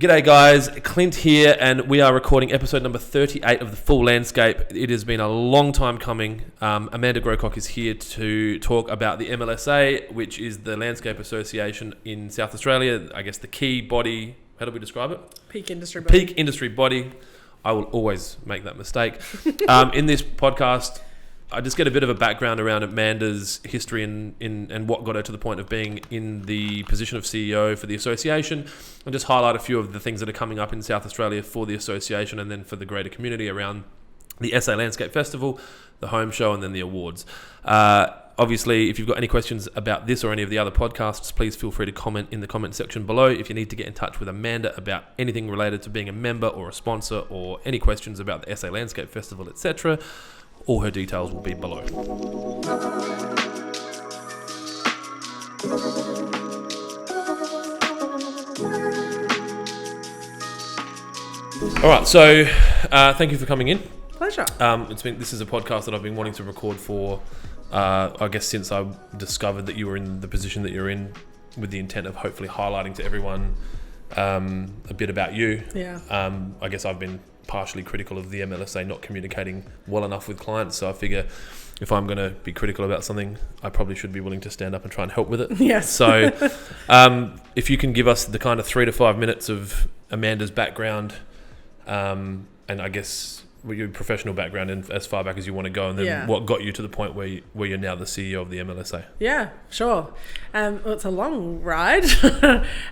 G'day guys, Clint here, and we are recording episode number 38 of The Full Landscape. It has been a long time coming. Amanda Grocock is here to talk about the MLSA, which is the Landscape Association in South Australia. I guess the key body, how do we describe it? Peak industry body. Peak industry body. I will always make that mistake. In this podcast, I just get a bit of a background around Amanda's history and what got her to the point of being in the position of CEO for the association, and just highlight a few of the things that are coming up in South Australia for the association and then for the greater community around the SA Landscape Festival, the home show, and then the awards. Obviously, if you've got any questions about this or any of the other podcasts, please feel free to comment in the comment section below. If you need to get in touch with Amanda about anything related to being a member or a sponsor or any questions about the SA Landscape Festival, etc., all her details will be below. All right, so thank you for coming in. Pleasure. This is a podcast that I've been wanting to record for, I guess, since I discovered that you were in the position that you're in, with the intent of hopefully highlighting to everyone a bit about you. Yeah. I guess I've been partially critical of the MLSA not communicating well enough with clients, so I figure if I'm going to be critical about something, I probably should be willing to stand up and try and help with it. Yes. So if you can give us the kind of 3 to 5 minutes of Amanda's background, and I guess your professional background and as far back as you want to go, and then what got you to the point where you're now the CEO of the MLSA. Yeah, sure. Well, it's a long ride.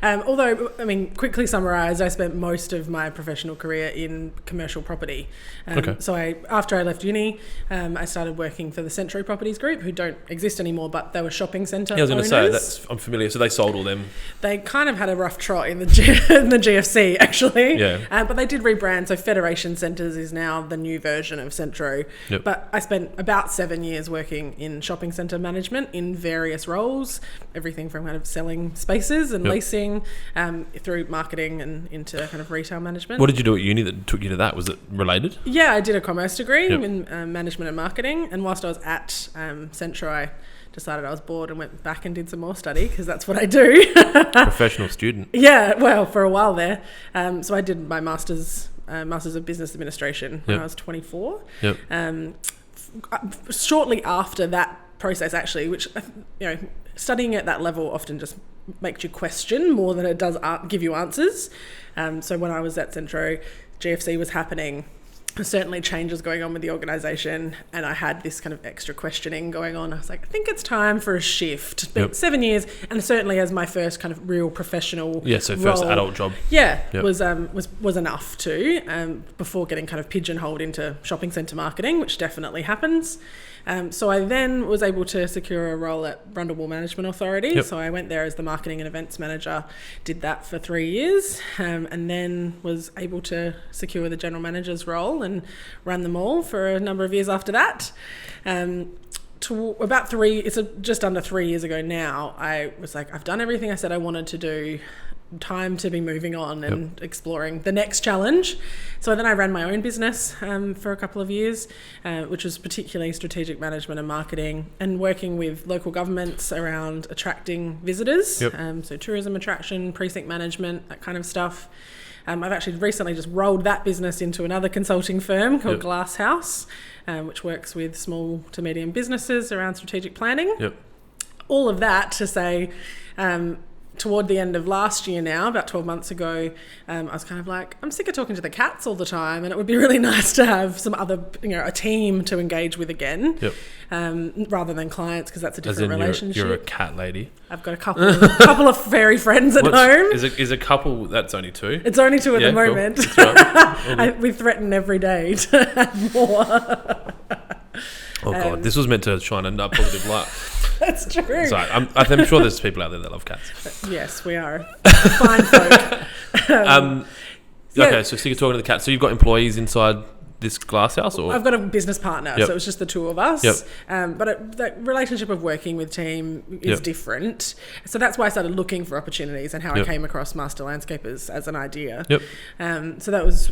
Although, I mean, quickly summarised, I spent most of my professional career in commercial property. So after I left uni, I started working for the Century Properties Group, who don't exist anymore, but they were shopping centre owners. I was going to say, I'm familiar. So they sold all them. They kind of had a rough trot in the GFC, actually. Yeah. But they did rebrand. So Federation Centres is now the new version of Centro. Yep. But I spent about 7 years working in shopping centre management in various roles, everything from kind of selling spaces and leasing through marketing and into kind of retail management. What did you do at uni that took you to that? Was it related? Yeah, I did a commerce degree in management and marketing, and whilst I was at Centro, I decided I was bored and went back and did some more study, because that's what I do. Professional student. Yeah, well, for a while there. So I did my Masters of Business Administration when I was 24. Shortly after that process, actually, which, studying at that level often just makes you question more than it does give you answers. So when I was at Centro, GFC was happening. Certainly changes going on with the organisation, and I had this kind of extra questioning going on. I was like, I think it's time for a shift. But 7 years, and certainly as my first kind of real professional so role, first adult job. Was enough to before getting kind of pigeonholed into shopping centre marketing, which definitely happens. So I then was able to secure a role at Brundle Management Authority. So I went there as the marketing and events manager, did that for 3 years, and then was able to secure the general manager's role and run them all for a number of years after that. Just under 3 years ago now, I was like, I've done everything I said I wanted to do. Time to be moving on and exploring the next challenge. So then I ran my own business for a couple of years, which was particularly strategic management and marketing, and working with local governments around attracting visitors. So tourism attraction, precinct management, that kind of stuff. I've actually recently just rolled that business into another consulting firm called Gläshaus, which works with small to medium businesses around strategic planning. All of that to say, toward the end of last year now, about 12 months ago, I was kind of like, I'm sick of talking to the cats all the time, and it would be really nice to have some other, a team to engage with again, rather than clients, because that's a different relationship. You're a cat lady. I've got a couple of fairy friends at home. Is a couple, that's only 2? It's only 2 at the moment. Cool. That's right. We threaten every day to have more. Oh God, this was meant to shine a positive light. That's true. Sorry, I'm sure there's people out there that love cats. Yes, we are fine folk. Okay, so you're talking to the cats. So you've got employees inside this Gläshaus, or I've got a business partner, so it was just the 2 of us. But the relationship of working with team is different. So that's why I started looking for opportunities, and how I came across Master Landscapers as an idea. So that was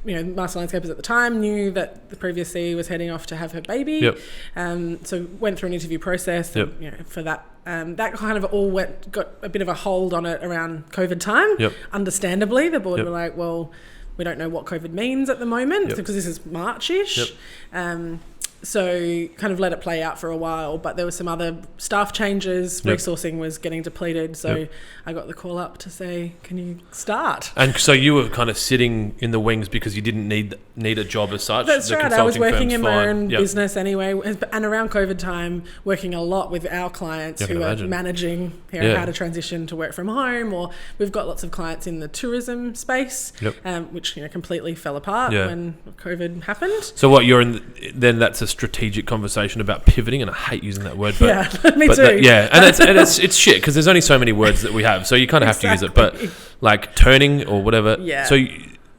Master Landscapers at the time knew that the previous CEO was heading off to have her baby. So went through an interview process. And, for that that kind of all got a bit of a hold on it around COVID time. Yep. Understandably, the board Yep. were like, well, we don't know what COVID means at the moment Yep. because this is March-ish. Yep. So kind of let it play out for a while, but there were some other staff changes. Yep. Resourcing was getting depleted, so Yep. I got the call up to say, "Can you start?" And so you were kind of sitting in the wings because you didn't need a job as such. That's The right. I was consulting working firm's in my fine. own Yep. business anyway, and around COVID time, working a lot with our clients I can who imagine. are managing Yeah. how to transition to work from home, or we've got lots of clients in the tourism space, Yep. which completely fell apart Yeah. when COVID happened. So what you're in? Then that's a strategic conversation about pivoting, and I hate using that word. But, Yeah, me too. And it's shit because there's only so many words that we have, so you kind of have to use it. But like turning or whatever. Yeah. So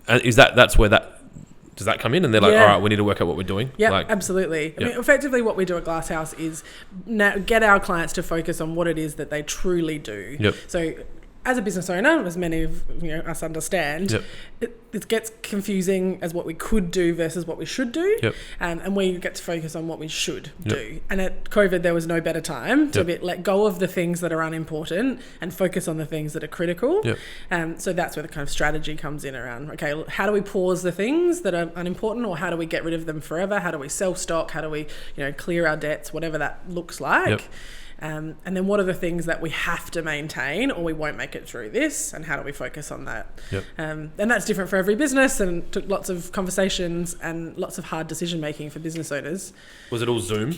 that's where that does that come in, and they're like, Yeah. all right, we need to work out what we're doing. Yeah, Like, absolutely. I Yeah. mean, effectively, what we do at Gläshaus is now get our clients to focus on what it is that they truly do. Yep. So, as a business owner, as many of us understand, Yep. it gets confusing as what we could do versus what we should do, Yep. and we get to focus on what we should Yep. do. And at COVID, there was no better time to let go of the things that are unimportant and focus on the things that are critical. Yep. So that's where the kind of strategy comes in around, okay, how do we pause the things that are unimportant, or how do we get rid of them forever? How do we sell stock? How do we clear our debts, whatever that looks like? Yep. And then what are the things that we have to maintain or we won't make it through this, and how do we focus on that? Yep. And that's different for every business, and took lots of conversations and lots of hard decision making for business owners. Was it all Zoom?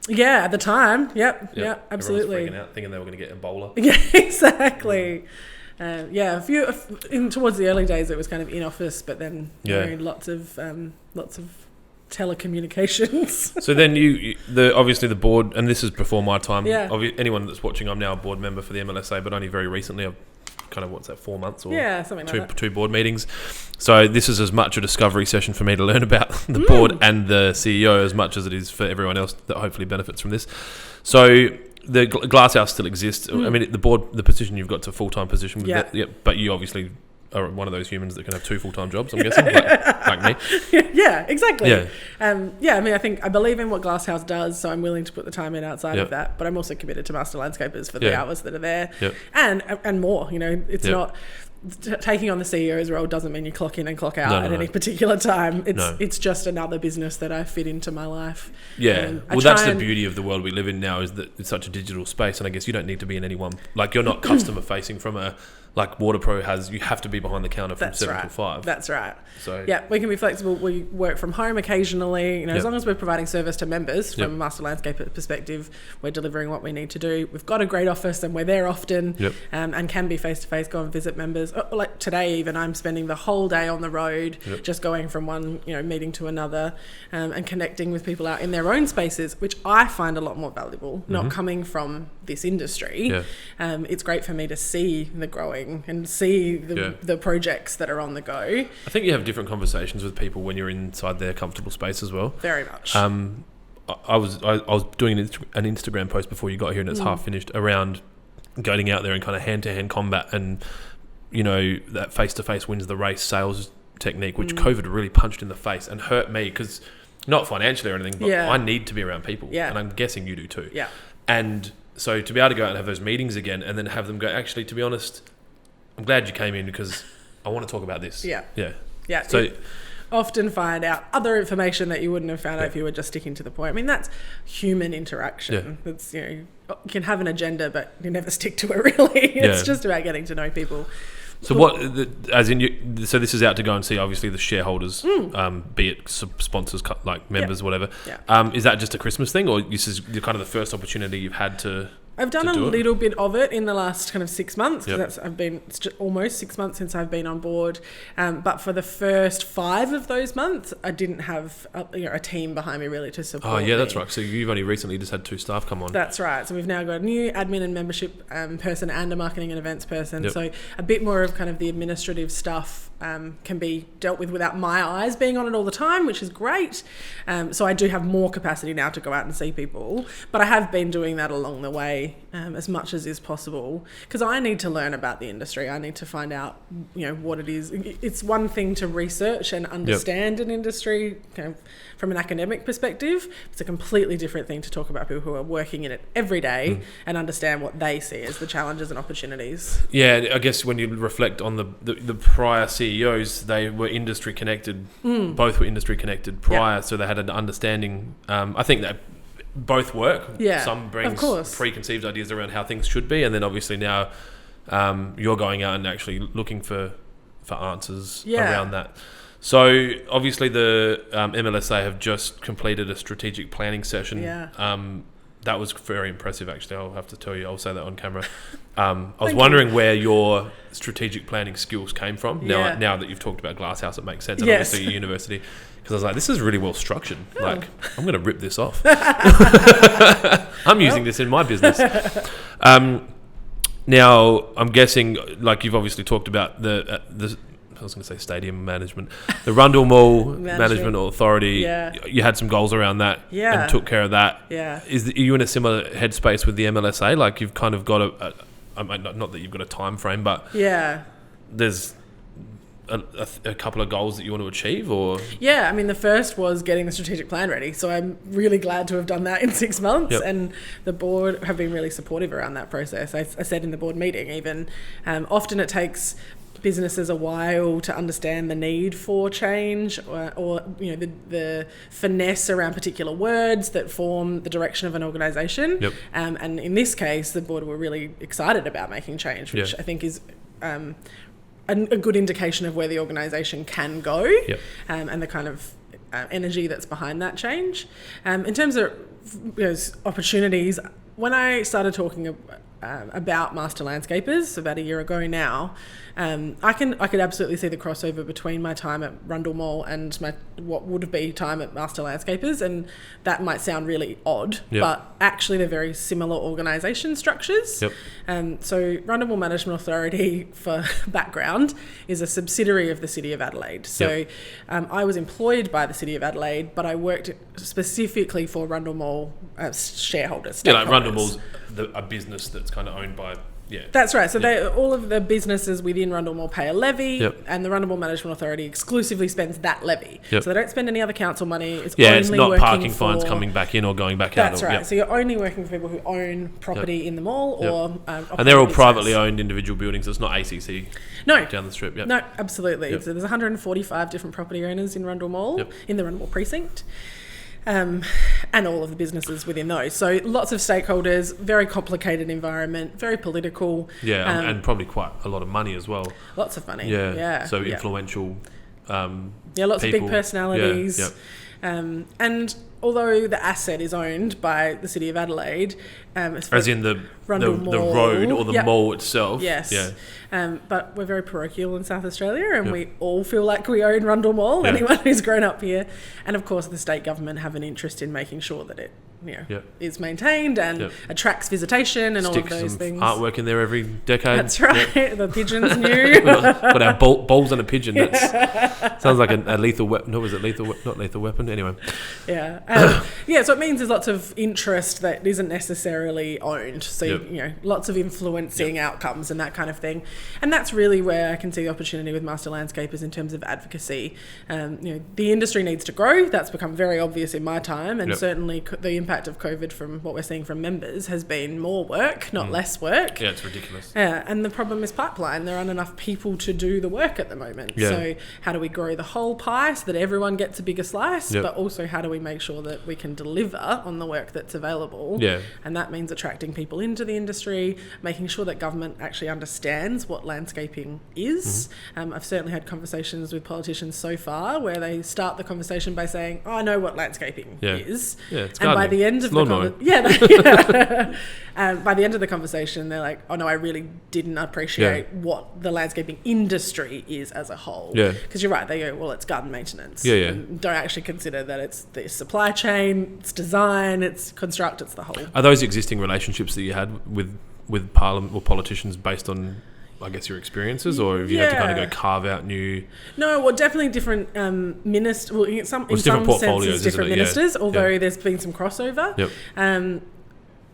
Yeah, at the time. Yep. Yep. Yeah, Everyone absolutely. was freaking out, thinking they were going to get Ebola. Yeah, exactly. Towards the early days, it was kind of in office, but then lots of telecommunications. So then obviously the board, and this is before my time. Yeah. Anyone that's watching, I'm now a board member for the MLSA, but only very recently. I've kind of 4 months or something like that. two board meetings. So this is as much a discovery session for me to learn about the board and the CEO as much as it is for everyone else that hopefully benefits from this. So the Gläshaus still exists. I mean, the position you've got to a full-time position with that, but you obviously are one of those humans that can have 2 full-time jobs, I'm guessing, like me. Yeah, exactly. Yeah. I mean, I believe in what Gläshaus does, so I'm willing to put the time in outside of that, but I'm also committed to master landscapers for the hours that are there, and more. It's not taking on the CEO's role doesn't mean you clock in and clock out at any particular time. It's just another business that I fit into my life. Yeah, well, that's the beauty of the world we live in now, is that it's such a digital space, and I guess you don't need to be in any one. Like, you're not customer facing from a like Waterpro has. You have to be behind the counter from 7 till 5. That's right. So we can be flexible. We work from home occasionally. As long as we're providing service to members from a master landscaper perspective, we're delivering what we need to do. We've got a great office, and we're there often, and can be face to face. Go and visit members. Like today, even I'm spending the whole day on the road, just going from one meeting to another, and connecting with people out in their own spaces, which I find a lot more valuable. Not coming from this industry, it's great for me to see the growing and see the projects that are on the go. I think you have different conversations with people when you're inside their comfortable space as well. Very much. I was doing an Instagram post before you got here, and it's half finished, around going out there and kind of hand-to-hand combat, and that face-to-face wins the race sales technique, which COVID really punched in the face and hurt me, because not financially or anything, but I need to be around people, and I'm guessing you do too. And so to be able to go out and have those meetings again, and then have them go, actually, to be honest, I'm glad you came in because I want to talk about this. Yeah. So you often find out other information that you wouldn't have found out if you were just sticking to the point. I mean, that's human interaction. It's, you can have an agenda, but you never stick to it really. It's just about getting to know people. So so this is out to go and see, obviously, the shareholders, be it sponsors, like members, whatever. Is that just a Christmas thing, or this is kind of the first opportunity you've had to? I've done a little bit of it in the last kind of 6 months, because it's just almost 6 months since I've been on board. But for the first 5 of those months, I didn't have a team behind me really to support me. That's right. So you've only recently just had 2 staff come on. That's right. So we've now got a new admin and membership person and a marketing and events person. So a bit more of kind of the administrative stuff can be dealt with without my eyes being on it all the time, which is great. So I do have more capacity now to go out and see people, but I have been doing that along the way as much as is possible, because I need to learn about the industry. I need to find out, what it is. It's one thing to research and understand an industry from an academic perspective. It's a completely different thing to talk about people who are working in it every day and understand what they see as the challenges and opportunities. Yeah, I guess when you reflect on the prior CEOs, they were industry connected. Both were industry connected prior, so they had an understanding. I think that both work. Yeah, some brings of course. preconceived ideas around how things should be, and then obviously now you're going out and actually looking for answers around that. So obviously the MLSA have just completed a strategic planning session. That was very impressive, actually. I'll have to tell you. I'll say that on camera. I was wondering where your strategic planning skills came from. Now that you've talked about Gläshaus, it makes sense. And obviously your university. Because I was like, this is really well structured. Like, I'm going to rip this off. I'm using this in my business. Now, I'm guessing, like you've obviously talked about the I was going to say stadium management, the Rundle Mall Management Authority. You had some goals around that and took care of that. Are you in a similar headspace with the MLSA? Like, you've kind of got not that you've got a time frame, but there's a couple of goals that you want to achieve, or? Yeah, I mean, the first was getting the strategic plan ready. So I'm really glad to have done that in 6 months. And the board have been really supportive around that process. I said in the board meeting even, often it takes businesses a while to understand the need for change or the finesse around particular words that form the direction of an organisation. And in this case, the board were really excited about making change, which I think is a good indication of where the organisation can go and the kind of energy that's behind that change. In terms of opportunities, when I started talking about master landscapers about a year ago now, I could absolutely see the crossover between my time at Rundle Mall and what would be time at Master Landscapers, and that might sound really odd, but actually they're very similar organisation structures. So Rundle Mall Management Authority, for background, is a subsidiary of the City of Adelaide. So I was employed by the City of Adelaide, but I worked specifically for Rundle Mall shareholders. Like Rundle Mall's a business that's kind of owned by... That's right. So all of the businesses within Rundle Mall pay a levy, and the Rundle Mall Management Authority exclusively spends that levy. So they don't spend any other council money. It's not parking fines coming back in or going back out. That's right. So you're only working for people who own property in the mall or... and they're all privately owned individual buildings. It's not ACC down the strip. No, absolutely. So there's 145 different property owners in Rundle Mall, in the Rundle Mall precinct. And all of the businesses within those. So lots of stakeholders, very complicated environment, very political. And probably quite a lot of money as well. Lots of money. So influential lots people. of big personalities. And although the asset is owned by the City of Adelaide... as in the road or the mall itself. But we're very parochial in South Australia, and we all feel like we own Rundle Mall, anyone who's grown up here. And of course the state government have an interest in making sure that it is maintained and attracts visitation and all of those things. Artwork in there every decade. That's right. The pigeon's new. Got our balls and a pigeon. That sounds like a lethal weapon. No, was it lethal? Not lethal weapon. Anyway. So it means there's lots of interest that isn't necessarily owned. So lots of influencing outcomes and that kind of thing. And that's really where I can see the opportunity with Master Landscapers in terms of advocacy. The industry needs to grow. That's become very obvious in my time, and certainly the impact of COVID from what we're seeing from members has been more work, not less work. It's ridiculous. And the problem is pipeline. There aren't enough people to do the work at the moment. So how do we grow the whole pie so that everyone gets a bigger slice, but also how do we make sure that we can deliver on the work that's available? And that means attracting people into the industry, making sure that government actually understands what landscaping is. I've certainly had conversations with politicians so far where they start the conversation by saying, I know what landscaping is. It's and by the end of by the end of the conversation, they're like, oh no, I really didn't appreciate what the landscaping industry is as a whole. Because you're right, they go, well, it's garden maintenance. And don't actually consider that it's the supply chain, it's design, it's construct, it's the whole. Are those existing relationships that you had with Parliament or politicians based on I guess, your experiences, or have you had to kind of go carve out new? No, well, definitely different ministers. Well, in some portfolios, senses, different ministers. Although there's been some crossover. Yep.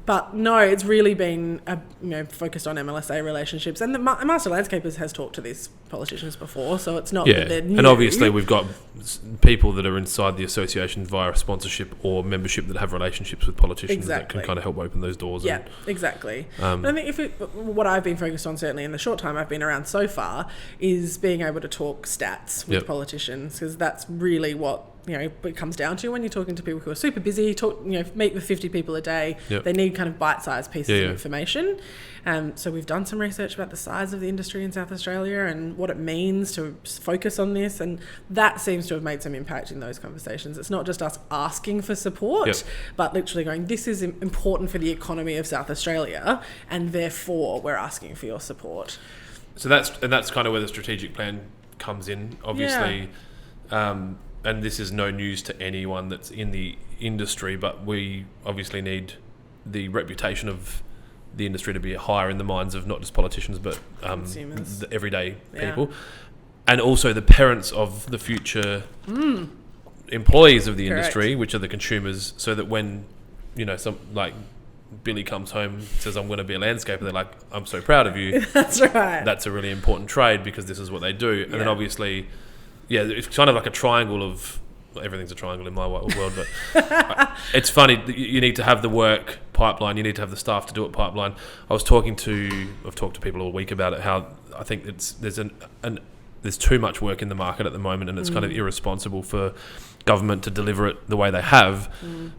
But no, it's really been focused on MLSA relationships, and the Master Landscapers has talked to these politicians before, so it's not that they're new. And obviously we've got people that are inside the association via sponsorship or membership that have relationships with politicians that can kind of help open those doors. Yeah, exactly. But I think what I've been focused on, certainly in the short time I've been around so far, is being able to talk stats with politicians, because that's really what it comes down to when you're talking to people who are super busy, meet with 50 people a day. Yep. They need kind of bite-sized pieces of information. So we've done some research about the size of the industry in South Australia and what it means to focus on this, and that seems to have made some impact in those conversations. It's not just us asking for support, but literally going, this is important for the economy of South Australia, and therefore we're asking for your support. So that's kind of where the strategic plan comes in, obviously. And this is no news to anyone that's in the industry, but we obviously need the reputation of the industry to be higher in the minds of not just politicians, but the everyday people. And also the parents of the future employees of the industry, which are the consumers, so that when, some like Billy comes home, says, I'm going to be a landscaper, they're like, I'm so proud of you. That's right. That's a really important trade because this is what they do. And then obviously... Yeah, it's kind of like a triangle of... Everything's a triangle in my world, but it's funny. You need to have the work pipeline. You need to have the staff to do it pipeline. I've talked to people all week about it, how I think there's too much work in the market at the moment, and it's kind of irresponsible for government to deliver it the way they have.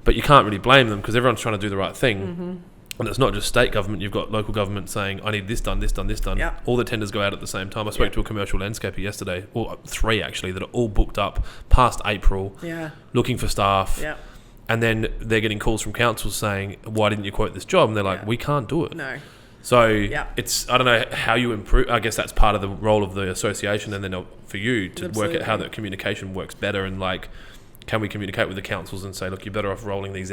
But you can't really blame them because everyone's trying to do the right thing. And it's not just state government. You've got local government saying, I need this done, this done, this done. Yep. All the tenders go out at the same time. I spoke to a commercial landscaper yesterday, or 3 actually, that are all booked up past April, looking for staff. Yep. And then they're getting calls from councils saying, why didn't you quote this job? And they're like, we can't do it. No. So it's, I don't know how you improve. I guess that's part of the role of the association, and then for you to work out how that communication works better, and can we communicate with the councils and say, look, you're better off rolling these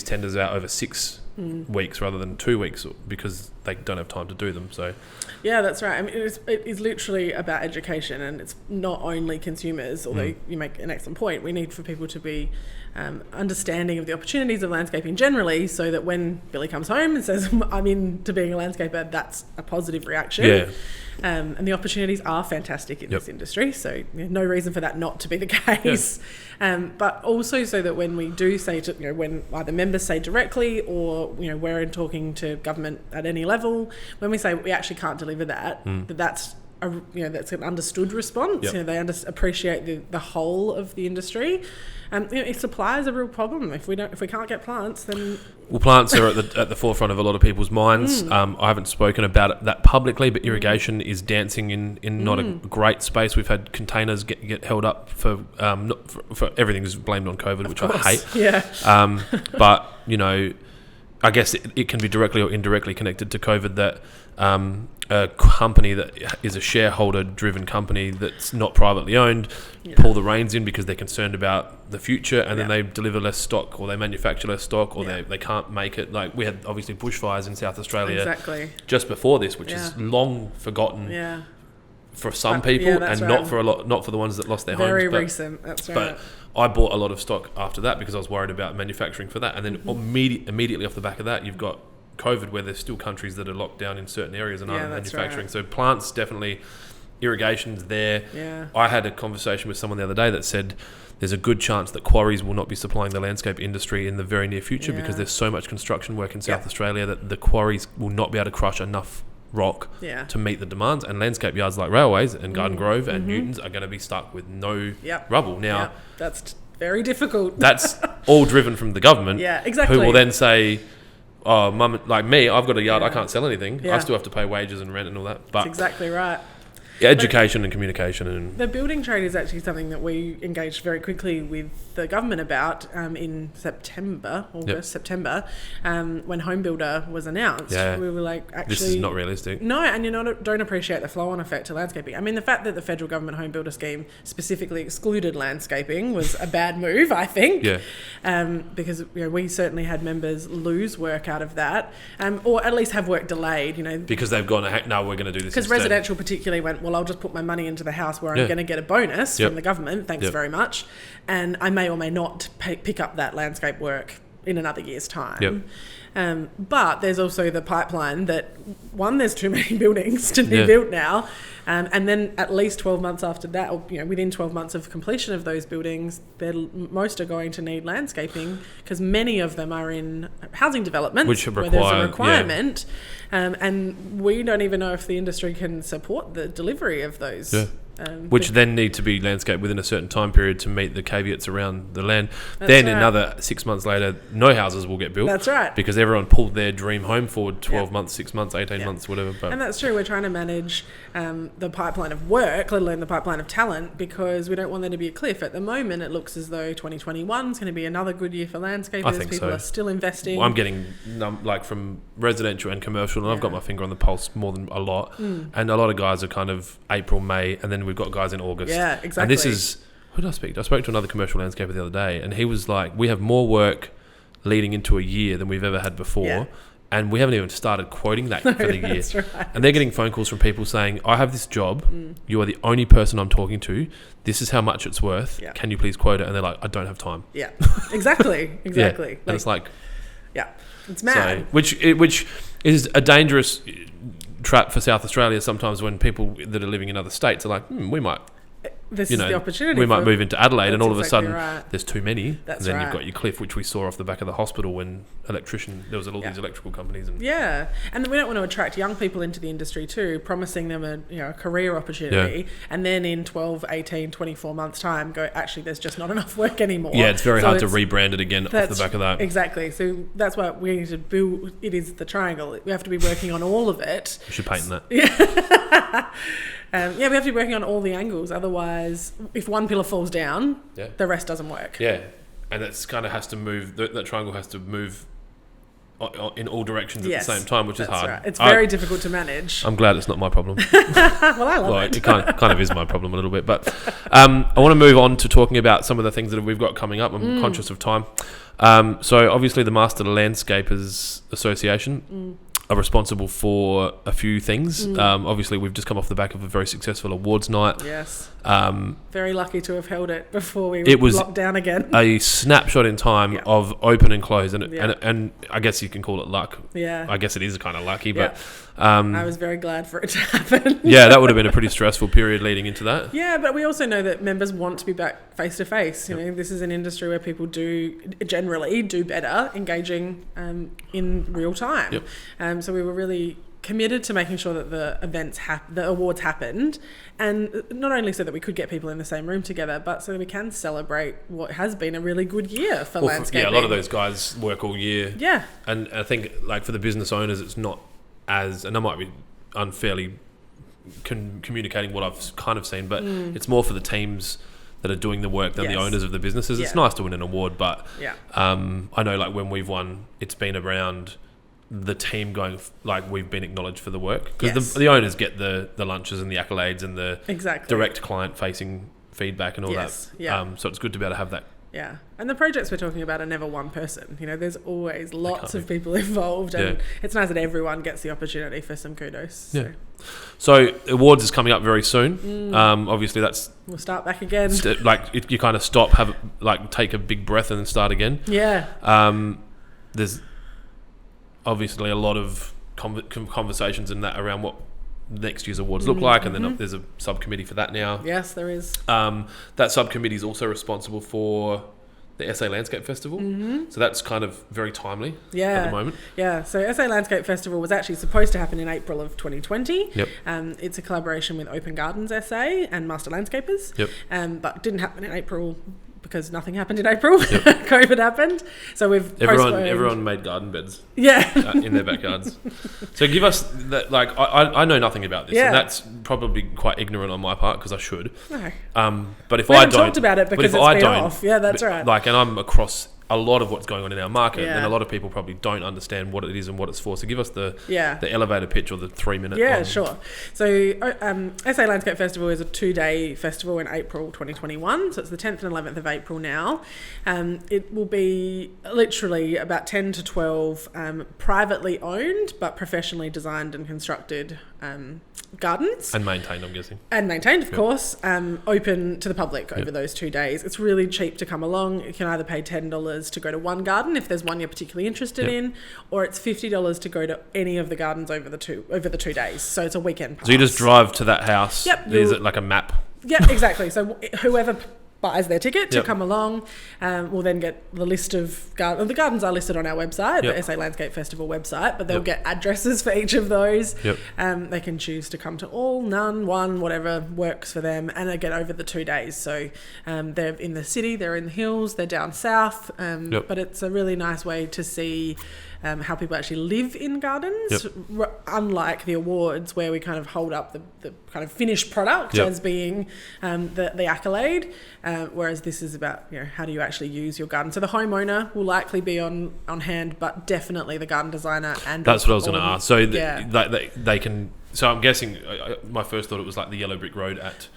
tenders out over 6 weeks rather than 2 weeks, because they don't have time to do them. So that's right. I mean, it is literally about education, and it's not only consumers, although you make an excellent point. We need for people to be understanding of the opportunities of landscaping generally, so that when Billy comes home and says, I'm into being a landscaper, that's a positive reaction. And the opportunities are fantastic in this industry, so no reason for that not to be the case. But also so that when we do say to, when either members say directly, or we're talking to government at any level, when we say we actually can't deliver that, that's that's an understood response. They appreciate the whole of the industry. Supply is a real problem. If we can't get plants, then plants are at the forefront of a lot of people's minds. I haven't spoken about that publicly, but irrigation is dancing in not a great space. We've had containers get held up for everything's blamed on COVID, which I hate. But I guess it can be directly or indirectly connected to COVID that a company that is a shareholder-driven company that's not privately owned pull the reins in because they're concerned about the future, and then they deliver less stock, or they manufacture less stock, or they can't make it. Like, we had obviously bushfires in South Australia just before this, which is long forgotten for some people, and not for the ones that lost their homes. Very recent, that's right. But I bought a lot of stock after that because I was worried about manufacturing for that, and then immediately off the back of that, you've got COVID, where there's still countries that are locked down in certain areas and aren't manufacturing. Right. So plants, definitely, irrigation's there. I had a conversation with someone the other day that said there's a good chance that quarries will not be supplying the landscape industry in the very near future because there's so much construction work in South Australia that the quarries will not be able to crush enough rock to meet the demands, and landscape yards like Railways and Garden Grove and Newtons are going to be stuck with no rubble. Now, that's very difficult. That's all driven from the government, who will then say, oh, mum, like me, I've got a yard, I can't sell anything. I still have to pay wages and rent and all that. But that's exactly right. education and communication. And the building trade is actually something that we engaged very quickly with the government about in September, September, when Home Builder was announced. Yeah. We were like, actually... This is not realistic. No, and don't appreciate the flow-on effect to landscaping. I mean, the fact that the federal government Home Builder scheme specifically excluded landscaping was a bad move, I think. Yeah. Because we certainly had members lose work out of that, or at least have work delayed, Because they've gone, no, we're going to do this because instead. residential particularly went, well, I'll just put my money into the house where I'm going to get a bonus from the government, thanks very much, and I may or may not pick up that landscape work in another year's time. But there's also the pipeline that, one, there's too many buildings to be built now, and then at least 12 months after that, or within 12 months of completion of those buildings, most are going to need landscaping because many of them are in housing developments where there's a requirement, and we don't even know if the industry can support the delivery of those. Which then need to be landscaped within a certain time period to meet the caveats around the land. Then another 6 months later, no houses will get built. That's right. Because everyone pulled their dream home forward 12 months, 6 months, 18 months, whatever. But. And that's true. We're trying to manage the pipeline of work, let alone the pipeline of talent, because we don't want there to be a cliff. At the moment, it looks as though 2021 is going to be another good year for landscapers. I think People are still investing. Well, I'm getting from residential and commercial, and I've got my finger on the pulse more than a lot. And a lot of guys are kind of April, May, and then we've got guys in August. Yeah, exactly. And this is, who did I speak to? I spoke to another commercial landscaper the other day, and he was like, we have more work leading into a year than we've ever had before. Yeah. And we haven't even started quoting that for the year. That's right. And they're getting phone calls from people saying, I have this job. You are the only person I'm talking to. This is how much it's worth. Yeah. Can you please quote it? And they're like, I don't have time. Yeah, exactly. And it's like... Yeah, it's mad. So, which is a dangerous trap for South Australia sometimes when people that are living in other states are like, we might... This is the opportunity. We might move into Adelaide, and all of a sudden right. there's too many. That's and then right. you've got your cliff, which we saw off the back of the hospital when there was all these electrical companies. And and we don't want to attract young people into the industry too, promising them a career opportunity, and then in 12, 18, 24 months' time go, actually, there's just not enough work anymore. Yeah, it's very hard to rebrand it again off the back of that. Exactly. So that's why we need to build. It is the triangle. We have to be working on all of it. We should patent that. Yeah. We have to be working on all the angles. Otherwise, if one pillar falls down, the rest doesn't work. Yeah, and it's kind of has to move. That triangle has to move in all directions at the same time, which is hard. Right. It's very difficult to manage. I'm glad it's not my problem. Well, I love it. It kind of is my problem a little bit. But I want to move on to talking about some of the things that we've got coming up. I'm conscious of time. So obviously the Master Landscapers Association are responsible for a few things. Obviously, we've just come off the back of a very successful awards night. Yes. Very lucky to have held it before we locked down again. A snapshot in time of open and close, and I guess you can call it luck. Yeah. I guess it is kind of lucky, but I was very glad for it to happen. Yeah, that would have been a pretty stressful period leading into that. Yeah, but we also know that members want to be back face to face. You know, this is an industry where people generally do better engaging in real time. Yep. So we were really committed to making sure that the awards happened, and not only so that we could get people in the same room together, but so that we can celebrate what has been a really good year for landscaping. A lot of those guys work all year. Yeah. And I think, like, for the business owners, it's not as, and I might be unfairly communicating what I've kind of seen, but it's more for the teams that are doing the work than the owners of the businesses. It's nice to win an award, but I know, like, when we've won, it's been around the team going, like, we've been acknowledged for the work, because the owners get the lunches and the accolades and the direct client facing feedback and all that. So it's good to be able to have that. Yeah, and the projects we're talking about are never one person. You know, there's always lots of people involved, and it's nice that everyone gets the opportunity for some kudos. So awards is coming up very soon. Obviously, we'll start back again. You kind of stop, take a big breath, and then start again. Yeah. There's obviously a lot of conversations in that around what next year's awards look like, and then there's a subcommittee for that now. Yes, there is. That subcommittee is also responsible for the SA Landscape Festival, so that's kind of very timely at the moment. Yeah, so SA Landscape Festival was actually supposed to happen in April of 2020. Yep. It's a collaboration with Open Gardens SA and Master Landscapers, but didn't happen in April because nothing happened in April. COVID happened. So we've everyone made garden beds. Yeah. In their backyards. So give us that. Like I know nothing about this, and that's probably quite ignorant on my part because I should. No. But if we I don't talked about it because it's been off. Yeah, that's right. Like, and I'm across a lot of what's going on in our market, and a lot of people probably don't understand what it is and what it's for. So give us the elevator pitch or the 3-minute. Yeah, sure. So SA Landscape Festival is a 2-day festival in April 2021. So it's the 10th and 11th of April now. It will be literally about 10 to 12 privately owned but professionally designed and constructed gardens. And maintained, I'm guessing. And maintained, of course, open to the public over those 2 days. It's really cheap to come along. You can either pay $10 to go to one garden if there's one you're particularly interested in, or it's $50 to go to any of the gardens over the 2 days. So it's a weekend pass. So you just drive to that house. Yep. Is it like a map? Yeah, exactly. So whoever buys their ticket to come along will then get the list of gardens. The gardens are listed on our website, the SA Landscape Festival website, but they'll get addresses for each of those. They can choose to come to all, none, one, whatever works for them, and they get over the 2 days. So they're in the city, they're in the hills, they're down south, but it's a really nice way to see how people actually live in gardens, unlike the awards where we kind of hold up the kind of finished product as being the accolade, whereas this is about how do you actually use your garden. So the homeowner will likely be on hand, but definitely the garden designer. And that's what I was going to ask. So they can. So I'm guessing my first thought it was like the yellow brick road at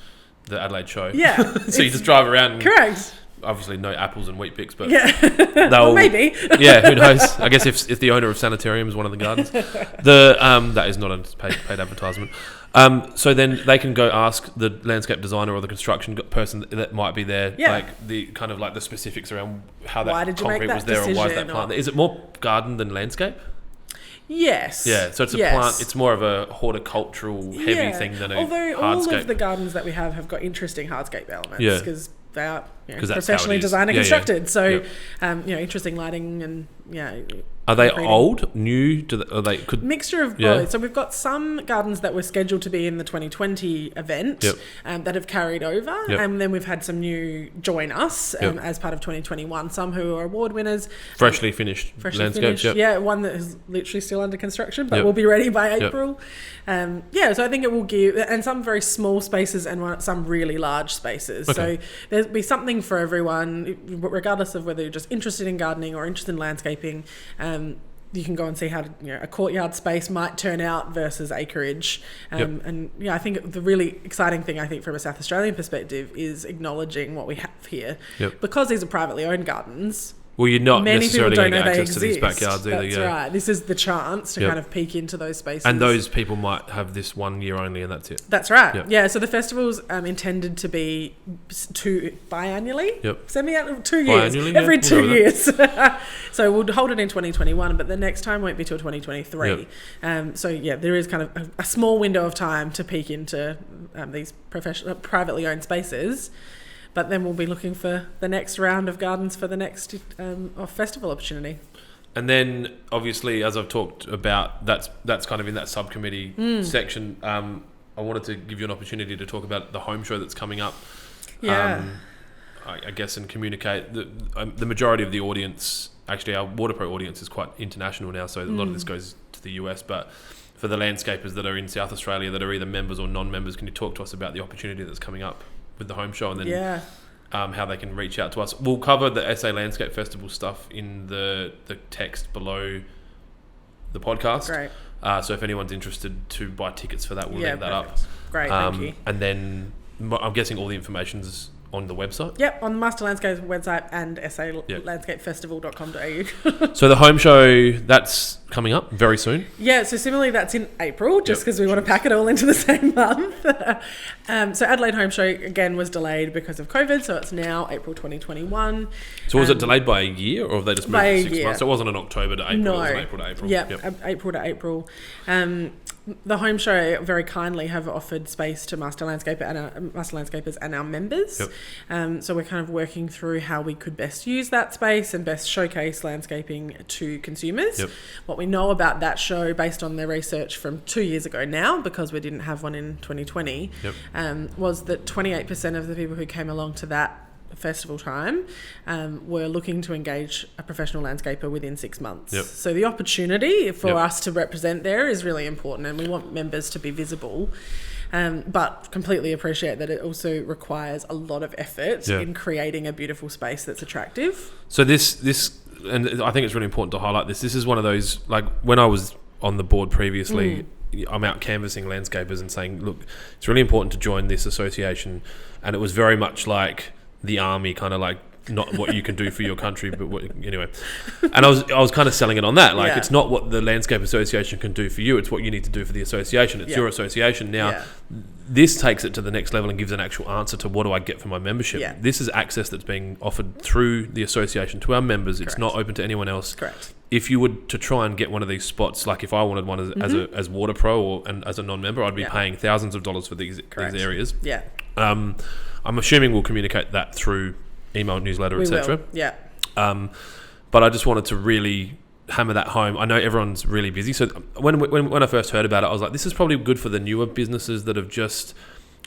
the Adelaide show. Yeah. So you just drive around. And correct. Obviously no apples and wheat picks, but well, maybe. Yeah, who knows? I guess if the owner of Sanitarium is one of the gardens, that is not a paid advertisement. So then they can go ask the landscape designer or the construction person that might be there, like the kind of like the specifics around how that concrete was there or why is that plant there. Is it more garden than landscape? Yes. Yeah, so it's a plant. It's more of a horticultural heavy thing than a hardscape. Although all of the gardens that we have got interesting hardscape elements because they are professionally designed and constructed. So, interesting lighting and Are they old, new? Mixture of both. So we've got some gardens that were scheduled to be in the 2020 event that have carried over, and then we've had some new join us as part of 2021. Some who are award winners, freshly finished landscapes. One that is literally still under construction, but will be ready by April. So I think it will give, and some very small spaces and some really large spaces. So there'll be something for everyone, regardless of whether you're just interested in gardening or interested in landscaping. You can go and see how a courtyard space might turn out versus acreage. And I think the really exciting thing, I think, from a South Australian perspective is acknowledging what we have here. Because these are privately owned gardens. Well, you're not necessarily going to get access to these exist. backyards either. That's right. This is the chance to kind of peek into those spaces. And those people might have this 1 year only and that's it. That's right. Yeah, so the festival's intended to be biannually. Semi-annually, 2 years. Biannually, every 2 years. So we'll hold it in 2021, but the next time won't be till 2023. There is kind of a small window of time to peek into these privately owned spaces. But then we'll be looking for the next round of gardens for the next festival opportunity. And then, obviously, as I've talked about, that's kind of in that subcommittee section. I wanted to give you an opportunity to talk about the home show that's coming up. I guess, and communicate. The majority of the audience, actually our Waterpro audience is quite international now, so a lot of this goes to the US. But for the landscapers that are in South Australia that are either members or non-members, can you talk to us about the opportunity that's coming up with the home show, and then how they can reach out to us? We'll cover the SA Landscape Festival stuff in the text below the podcast. Great. So if anyone's interested to buy tickets for that, we'll link that up. Great, thank you. And then I'm guessing all the information's on the website? Yep, on the Master Landscape website and salandscapefestival.com.au. So the home show, that's coming up very soon? Yeah, so similarly that's in April, just because we want to pack it all into the same month. So Adelaide Home Show, again, was delayed because of COVID, so it's now April 2021. So was it delayed by a year, or have they just moved it 6 months? So it wasn't an October to April, it was an April to April. April to April. The home show very kindly have offered space to Master Landscapers and our members. So we're kind of working through how we could best use that space and best showcase landscaping to consumers. What we know about that show, based on the research from 2 years ago now, because we didn't have one in 2020, was that 28% of the people who came along to that festival time, we're looking to engage a professional landscaper within 6 months. Yep. So the opportunity for Yep. us to represent there is really important, and we want members to be visible. But completely appreciate that it also requires a lot of effort Yeah. in creating a beautiful space that's attractive. So this, and I think it's really important to highlight this. This is one of those, like when I was on the board previously, I'm out canvassing landscapers and saying, look, it's really important to join this association. And it was very much like the army, kind of like, not what you can do for your country, but anyway. And I was kind of selling it on that. Like, it's not what the Landscape Association can do for you. It's what you need to do for the association. It's your association. Now, this takes it to the next level and gives an actual answer to what do I get for my membership. Yeah. This is access that's being offered through the association to our members. Correct. It's not open to anyone else. Correct. If you were to try and get one of these spots, like if I wanted one as Waterpro and as a non-member, I'd be paying thousands of dollars for these areas. Yeah. I'm assuming we'll communicate that through email, newsletter, etc. Yeah. But I just wanted to really hammer that home. I know everyone's really busy, so when I first heard about it, I was like, this is probably good for the newer businesses that have just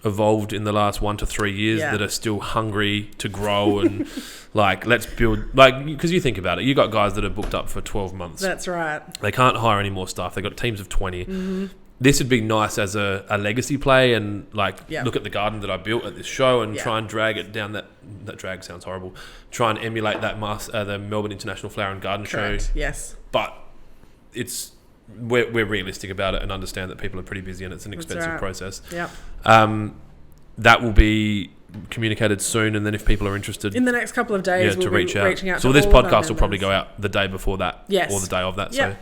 evolved in the last 1 to 3 years that are still hungry to grow and like, let's build, like, because you think about it, you got guys that are booked up for 12 months. That's right. They can't hire any more staff. They've got teams of 20. This would be nice as a legacy play and like look at the garden that I built at this show and try and drag it down that drag sounds horrible. Try and emulate that the Melbourne International Flower and Garden Correct. Show. Yes. But we're realistic about it and understand that people are pretty busy and it's an expensive process. Yeah. That will be communicated soon, and then if people are interested in the next couple of days, we'll to reach be out. reaching out. So to this all of our podcast will probably members. go out the day before that, or the day of that. Yeah. So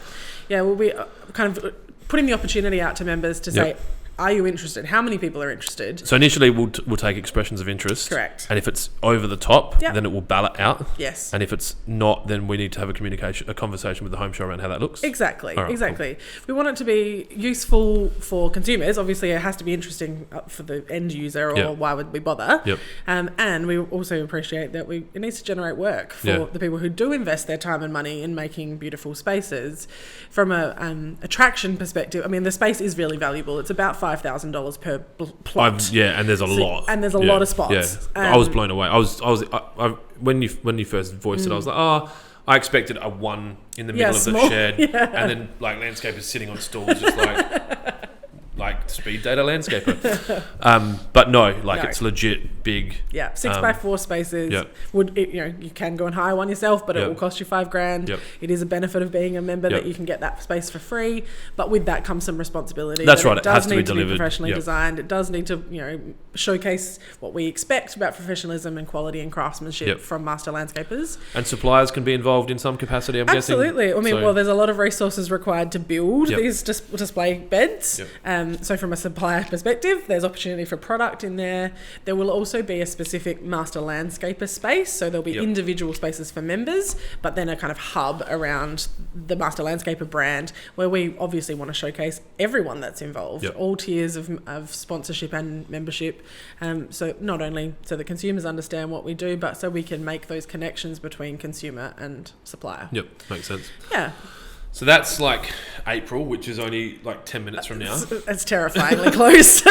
Yeah, we'll be kind of putting the opportunity out to members to say, are you interested? How many people are interested? So initially we'll take expressions of interest. Correct. And if it's over the top, then it will ballot out. Yes. And if it's not, then we need to have a conversation with the home show around how that looks. Exactly. Right, exactly. Cool. We want it to be useful for consumers. Obviously, it has to be interesting for the end user, or why would we bother? Yep. And we also appreciate that it needs to generate work for the people who do invest their time and money in making beautiful spaces. From a attraction perspective, I mean, the space is really valuable. It's about $5,000 per plot. And there's a lot. And there's a lot of spots. Yeah. I was blown away. I when you first voiced it, I was like, I expected a one in the middle of the shed, and then like landscapers sitting on stools, just like speed data landscaper. But no, it's legit big. Yeah, 6x4 spaces. You can go and hire one yourself, but it will cost you $5,000. Yep. It is a benefit of being a member that you can get that space for free, but with that comes some responsibility. That's right. It does has to need be delivered. To be professionally designed. It does need to showcase what we expect about professionalism and quality and craftsmanship from master landscapers. And suppliers can be involved in some capacity, I'm guessing. Absolutely. I mean, there's a lot of resources required to build these display beds. So from a supplier perspective, there's opportunity for product in there. There will also be a specific master landscaper space. So there'll be individual spaces for members, but then a kind of hub around the master landscaper brand where we obviously want to showcase everyone that's involved, all tiers of sponsorship and membership. So not only so the consumers understand what we do, but so we can make those connections between consumer and supplier. Yep, makes sense. Yeah. So that's like April, which is only like 10 minutes from now. It's terrifyingly close.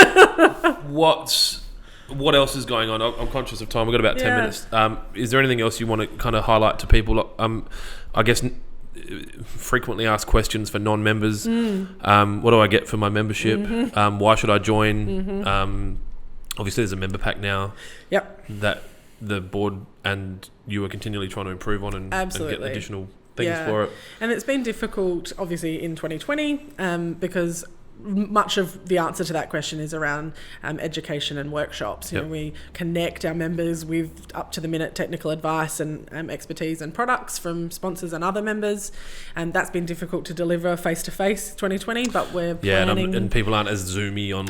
What else is going on? I'm conscious of time. We've got about 10 minutes. Is there anything else you want to kind of highlight to people? I guess frequently asked questions for non-members. What do I get for my membership? Why should I join? Obviously, there's a member pack now. That the board and you are continually trying to improve on and get additional things for it. And it's been difficult, obviously, in 2020 because much of the answer to that question is around education and workshops. You know, we connect our members with up-to-the-minute technical advice and expertise and products from sponsors and other members, and that's been difficult to deliver face-to-face 2020 , but we're planning... and people aren't as zoomy on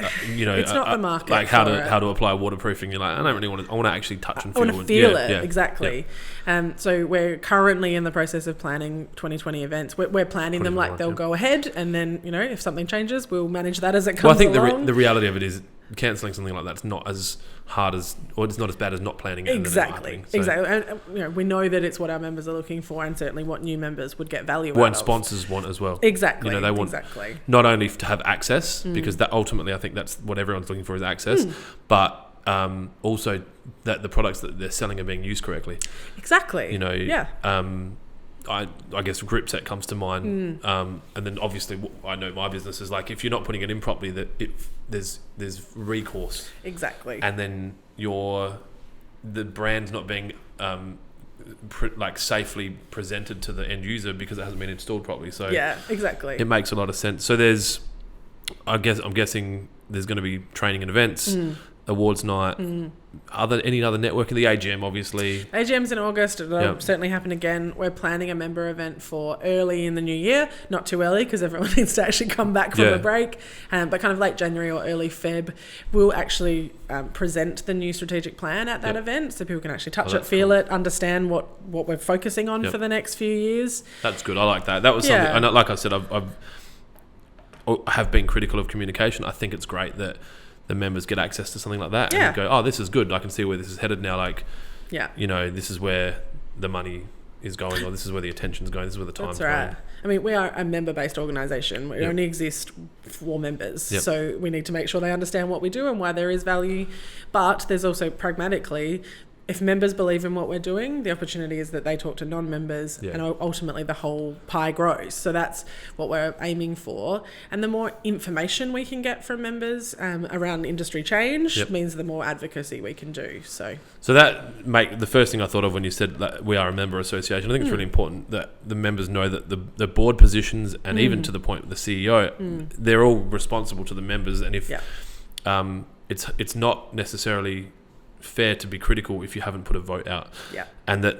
it's not the market like how to apply waterproofing. You're like, I don't really want to. I want to actually touch and feel. I want to feel it exactly. So we're currently in the process of planning 2020 events. We're planning them like they'll go ahead, and then if something changes, we'll manage that as it comes along. Well, I think the reality of it is cancelling something like that's not as hard as, or it's not as bad as not planning it. Exactly. And we know that it's what our members are looking for, and certainly what new members would get value out of. And sponsors want as well. Exactly. They want not only to have access, because that ultimately I think that's what everyone's looking for is access, but also that the products that they're selling are being used correctly. Exactly. You know, yeah. I guess grip set comes to mind, and then obviously I know my business is like, if you're not putting it in properly, there's recourse. Exactly. And then the brand's not being safely presented to the end user because it hasn't been installed properly. So yeah, exactly. It makes a lot of sense. So I'm guessing there's going to be training and events, awards night, any other networking, the AGM obviously. AGM's in August. It'll certainly happen again. We're planning a member event for early in the new year, not too early because everyone needs to actually come back from a break, but kind of late January or early Feb. We'll actually present the new strategic plan at that event so people can actually touch it, feel it, understand what we're focusing on for the next few years. That's good. I like that. That was something, and like I said, I have been critical of communication. I think it's great that the members get access to something like that and go, oh, this is good. I can see where this is headed now. Like, you know, this is where the money is going, or this is where the attention's going. This is where the time's going. I mean, we are a member-based organisation. We only exist for members. So we need to make sure they understand what we do and why there is value. But there's also pragmatically, if members believe in what we're doing, the opportunity is that they talk to non-members and ultimately the whole pie grows. So that's what we're aiming for. And the more information we can get from members around industry change means the more advocacy we can do. So that the first thing I thought of when you said that we are a member association, I think it's really important that the members know that the board positions and even to the point with the CEO, they're all responsible to the members. And if it's not necessarily fair to be critical if you haven't put a vote out, and that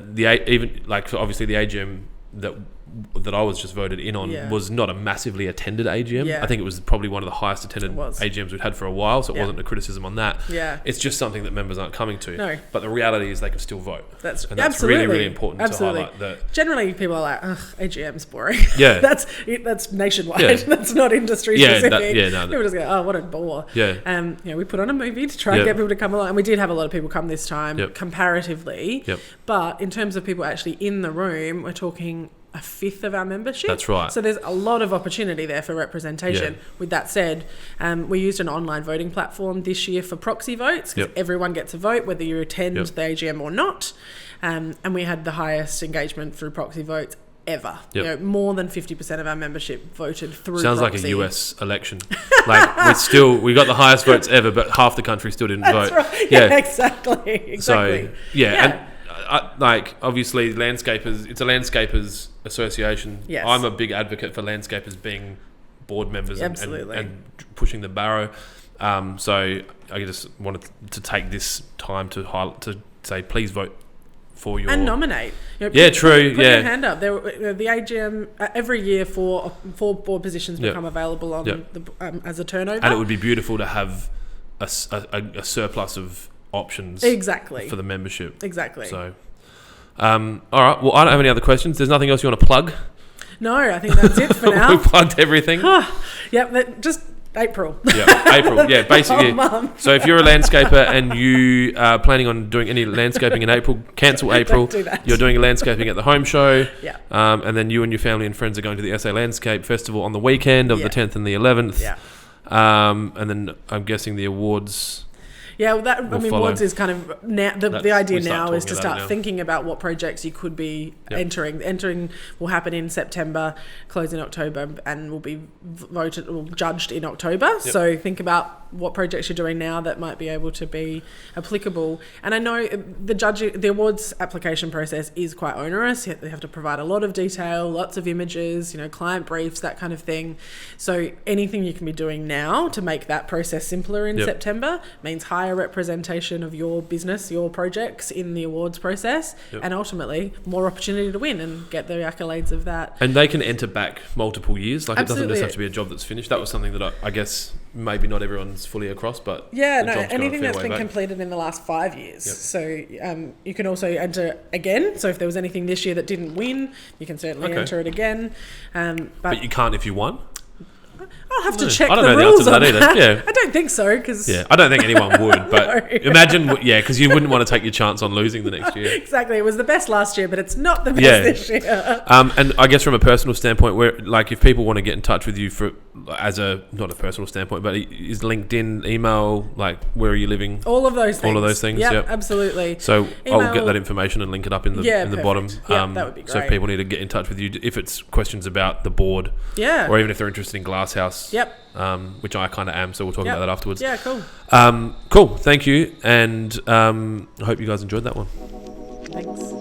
obviously the AGM that I was just voted in on was not a massively attended AGM. I think it was probably one of the highest attended AGMs we'd had for a while, so it wasn't a criticism on that. It's just something that members aren't coming to. No. But the reality is they can still vote. That's absolutely. really, really important to highlight that. Generally people are like, ugh, AGM's boring. Yeah. that's nationwide. That's not industry specific. No. People just go, oh, what a bore. Yeah. We put on a movie to try and get people to come along, and we did have a lot of people come this time comparatively. But in terms of people actually in the room, we're talking a fifth of our membership. That's right. So there's a lot of opportunity there for representation. With that said, we used an online voting platform this year for proxy votes, because everyone gets a vote whether you attend the AGM or not, and we had the highest engagement through proxy votes ever. More than 50% of our membership voted through Sounds proxy. like a US election. We got the highest votes ever, but half the country still didn't vote. Right. Yeah, exactly. So and obviously landscapers, it's a landscapers association. I'm a big advocate for landscapers being board members and pushing the barrow. So I just wanted to take this time to say, please vote for your... And nominate. True. Put your hand up. The AGM, every year four board positions become available on as a turnover. And it would be beautiful to have a surplus of options for the membership. Exactly. So, all right. Well, I don't have any other questions. There's nothing else you want to plug? No, I think that's it for now. We've plugged everything. Just April. April. Yeah, basically. So if you're a landscaper and you are planning on doing any landscaping in April, cancel April. Don't do that. You're doing a landscaping at the home show. And then you and your family and friends are going to the SA Landscape Festival on the weekend of the 10th and the 11th. And then I'm guessing the awards... Yeah, well, awards is kind of now. The idea now is to start thinking about what projects you could be entering. Entering will happen in September, close in October, and will be voted or judged in October. So think about what projects you're doing now that might be able to be applicable. And I know the awards application process is quite onerous. They have to provide a lot of detail, lots of images, client briefs, that kind of thing. So anything you can be doing now to make that process simpler in September means higher representation of your business, your projects in the awards process, and ultimately more opportunity to win and get the accolades of that. And they can enter back multiple years. Like Absolutely. It doesn't just have to be a job that's finished. That was something that I guess maybe not everyone's fully across, but anything that's been completed in the last 5 years. So you can also enter again. So if there was anything this year that didn't win, you can certainly enter it again. But you can't if you won? I'll have to check I don't the know the rules answer to on that either. Yeah. I don't think so because I don't think anyone would, but No. imagine, because you wouldn't want to take your chance on losing the next year. exactly. It was the best last year, but it's not the best Yeah. this year. And I guess from a personal standpoint, where like if people want to get in touch with you for not a personal standpoint, but is LinkedIn, email, like where are you living? All of those things. All of those things. Yep, Yep. absolutely. So I'll get Email- that information and link it up in the perfect. bottom. Yep, that would be So if great. people need to get in touch with you, if it's questions about the board, Yeah. or even if they're interested in Gläshaus, Yep. which I kind of am, so we'll talk Yep. about that afterwards. Yeah, cool. Cool. Thank you, and I hope you guys enjoyed that one. Thanks.